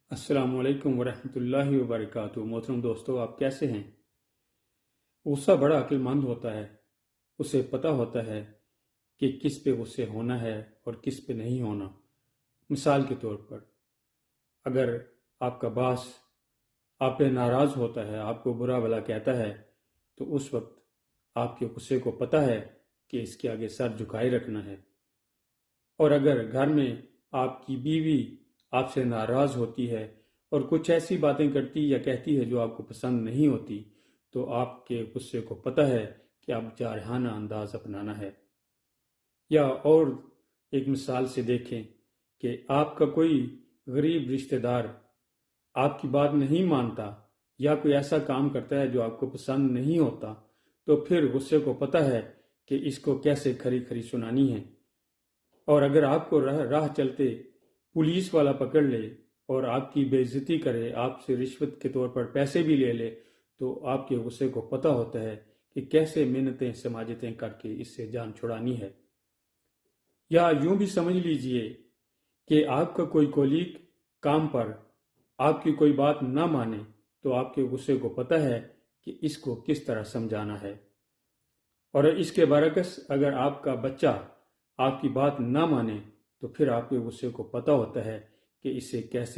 السلام علیکم ورحمۃ اللہ وبرکاتہ۔ محترم دوستو، آپ کیسے ہیں؟ غصہ بڑا عقل مند ہوتا ہے۔ اسے پتہ ہوتا ہے کہ کس پہ غصے ہونا ہے اور کس پہ نہیں ہونا۔ مثال کے طور پر، اگر آپ کا باس آپ پہ ناراض ہوتا ہے، آپ کو برا بھلا کہتا ہے، تو اس وقت آپ کے غصے کو پتہ ہے کہ اس کے آگے سر جھکائے رکھنا ہے۔ اور اگر گھر میں آپ کی بیوی آپ سے ناراض ہوتی ہے اور کچھ ایسی باتیں کرتی یا کہتی ہے جو آپ کو پسند نہیں ہوتی، تو آپ کے غصے کو پتہ ہے کہ آپ جارحانہ انداز اپنانا ہے۔ یا اور ایک مثال سے دیکھیں کہ آپ کا کوئی غریب رشتہ دار آپ کی بات نہیں مانتا یا کوئی ایسا کام کرتا ہے جو آپ کو پسند نہیں ہوتا، تو پھر غصے کو پتہ ہے کہ اس کو کیسے کھری کھری سنانی ہے۔ اور اگر آپ کو راہ چلتے پولیس والا پکڑ لے اور آپ کی بے عزتی کرے، آپ سے رشوت کے طور پر پیسے بھی لے لے، تو آپ کے غصے کو پتہ ہوتا ہے کہ کیسے منتیں سماجتیں کر کے اس سے جان چھڑانی ہے۔ یا یوں بھی سمجھ لیجئے کہ آپ کا کوئی کولیگ کام پر آپ کی کوئی بات نہ مانے، تو آپ کے غصے کو پتہ ہے کہ اس کو کس طرح سمجھانا ہے۔ اور اس کے برعکس اگر آپ کا بچہ آپ کی بات نہ مانے، تو پھر آپ کے غصے کو پتہ ہوتا ہے کہ اسے کیسے